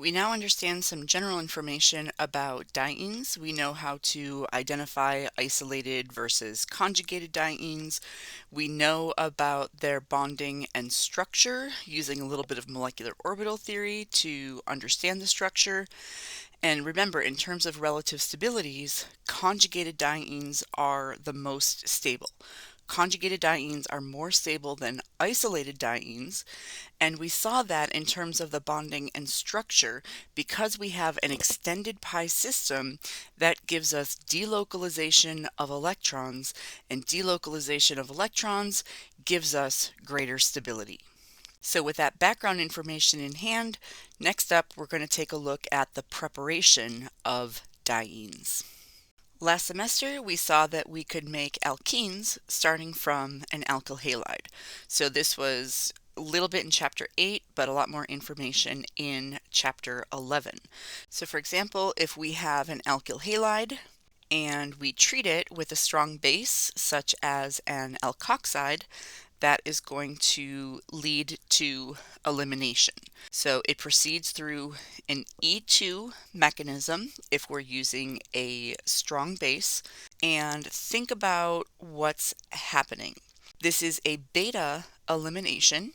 We now understand some general information about dienes. We know how to identify isolated versus conjugated dienes. We know about their bonding and structure using a little bit of molecular orbital theory to understand the structure. And remember, in terms of relative stabilities, conjugated dienes are the most stable. Conjugated dienes are more stable than isolated dienes, and we saw that in terms of the bonding and structure because we have an extended pi system that gives us delocalization of electrons, and delocalization of electrons gives us greater stability. So with that background information in hand, next up we're going to take a look at the preparation of dienes. Last semester, we saw that we could make alkenes starting from an alkyl halide. So this was a little bit in chapter 8, but a lot more information in chapter 11. So for example, if we have an alkyl halide and we treat it with a strong base, such as an alkoxide, that is going to lead to elimination. So it proceeds through an E2 mechanism if we're using a strong base. And think about what's happening. This is a beta elimination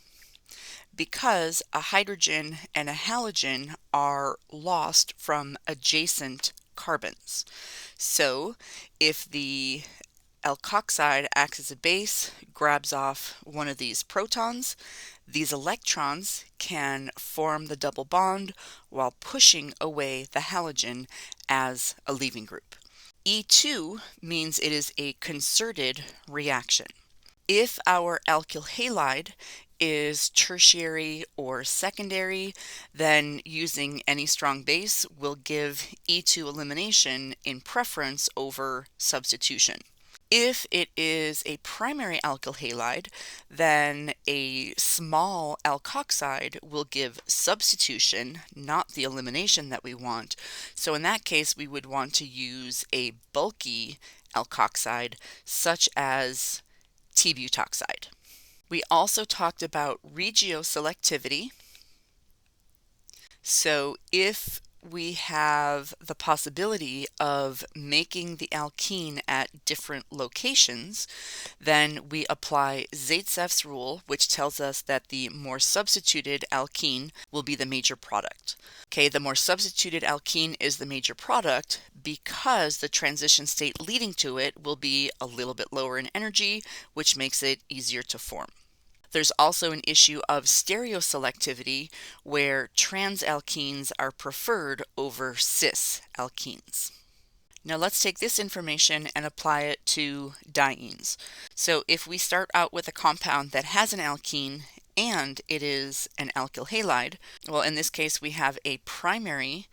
because a hydrogen and a halogen are lost from adjacent carbons. So if the alkoxide acts as a base, grabs off one of these protons, these electrons can form the double bond while pushing away the halogen as a leaving group. E2 means it is a concerted reaction. If our alkyl halide is tertiary or secondary, then using any strong base will give E2 elimination in preference over substitution. If it is a primary alkyl halide, then a small alkoxide will give substitution, not the elimination that we want. So in that case, we would want to use a bulky alkoxide, such as T-butoxide. We also talked about regioselectivity. So if we have the possibility of making the alkene at different locations, then we apply Zaitsev's rule, which tells us that the more substituted alkene will be the major product. Okay, the more substituted alkene is the major product because the transition state leading to it will be a little bit lower in energy, which makes it easier to form. There's also an issue of stereoselectivity where trans alkenes are preferred over cis alkenes. Now let's take this information and apply it to dienes. So if we start out with a compound that has an alkene and it is an alkyl halide, well, in this case we have a primary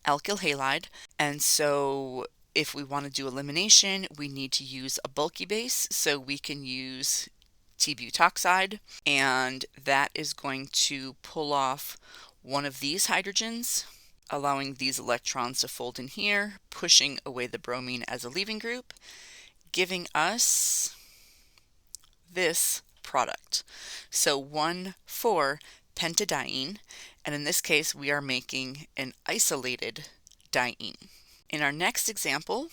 alkyl halide, and so if we want to do elimination, we need to use a bulky base, so we can use T-butoxide, and that is going to pull off one of these hydrogens, allowing these electrons to fold in here, pushing away the bromine as a leaving group, giving us this product. So 1,4-pentadiene, and in this case we are making an isolated diene. In our next example,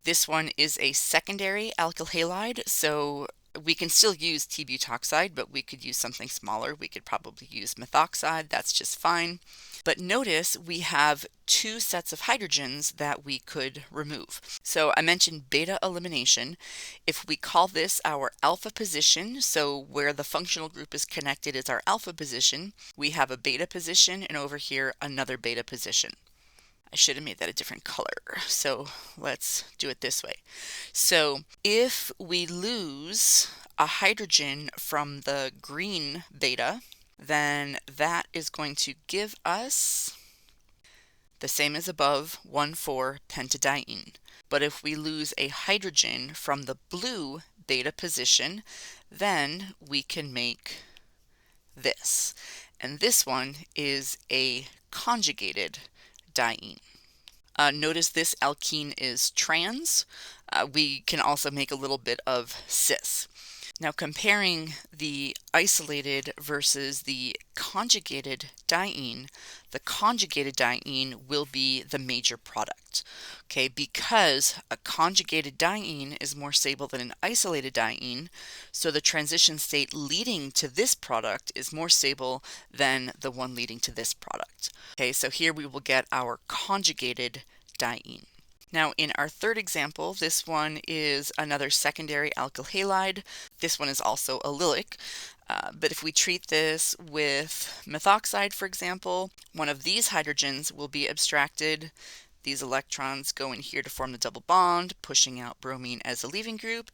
this one is a secondary alkyl halide, so we can still use T-butoxide, but we could use something smaller. We could probably use methoxide, that's just fine. But notice we have two sets of hydrogens that we could remove. So I mentioned beta elimination. If we call this our alpha position, so where the functional group is connected is our alpha position, we have a beta position, and over here another beta position. I should have made that a different color, so let's do it this way. So if we lose a hydrogen from the green beta, then that is going to give us the same as above, 1,4-pentadiene. But if we lose a hydrogen from the blue beta position, then we can make this. And this one is a conjugated diene. Notice this alkene is trans. We can also make a little bit of cis. Now, comparing the isolated versus the conjugated diene, the conjugated diene will be the major product, okay, because a conjugated diene is more stable than an isolated diene, so the transition state leading to this product is more stable than the one leading to this product. Okay, so here we will get our conjugated diene. Now in our third example, this one is another secondary alkyl halide. This one is also allylic, but if we treat this with methoxide, for example, one of these hydrogens will be abstracted. These electrons go in here to form the double bond, pushing out bromine as a leaving group,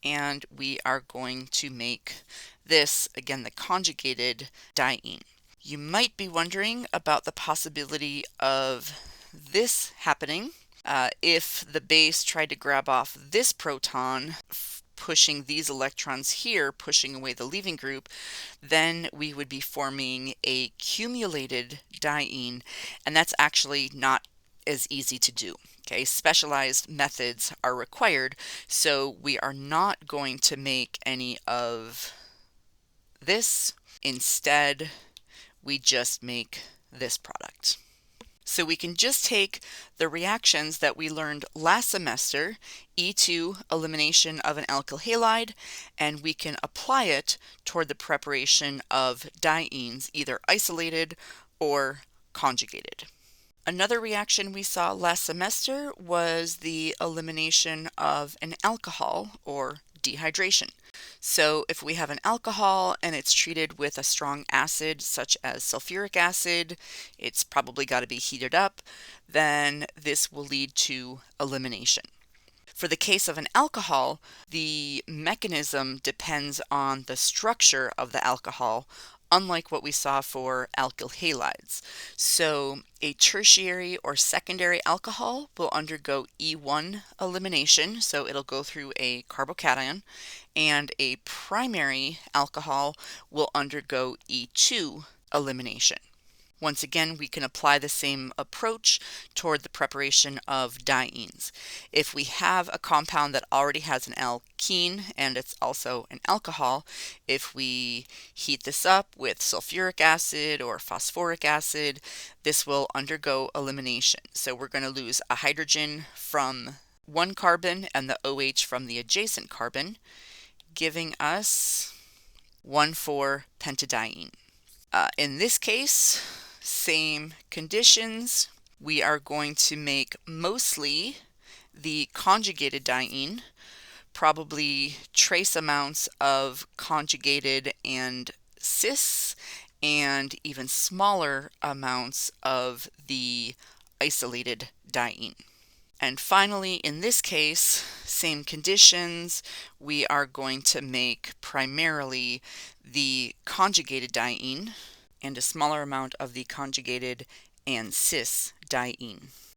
and we are going to make this, again, the conjugated diene. You might be wondering about the possibility of this happening. If the base tried to grab off this proton, pushing these electrons here, pushing away the leaving group, then we would be forming a cumulated diene, and that's actually not as easy to do. Okay, specialized methods are required, so we are not going to make any of this. Instead, we just make this product. So we can just take the reactions that we learned last semester, E2, elimination of an alkyl halide, and we can apply it toward the preparation of dienes, either isolated or conjugated. Another reaction we saw last semester was the elimination of an alcohol, or dehydration. So if we have an alcohol and it's treated with a strong acid such as sulfuric acid, it's probably got to be heated up, then this will lead to elimination. For the case of an alcohol, the mechanism depends on the structure of the alcohol, unlike what we saw for alkyl halides. So a tertiary or secondary alcohol will undergo E1 elimination, so it'll go through a carbocation, and a primary alcohol will undergo E2 elimination. Once again, we can apply the same approach toward the preparation of dienes. If we have a compound that already has an alkene and it's also an alcohol, if we heat this up with sulfuric acid or phosphoric acid, this will undergo elimination. So we're going to lose a hydrogen from one carbon and the OH from the adjacent carbon, giving us 1,4-pentadiene. In this case, same conditions. We are going to make mostly the conjugated diene, probably trace amounts of conjugated and cis, and even smaller amounts of the isolated diene. And finally, in this case, same conditions, we are going to make primarily the conjugated diene and a smaller amount of the conjugated and cis diene.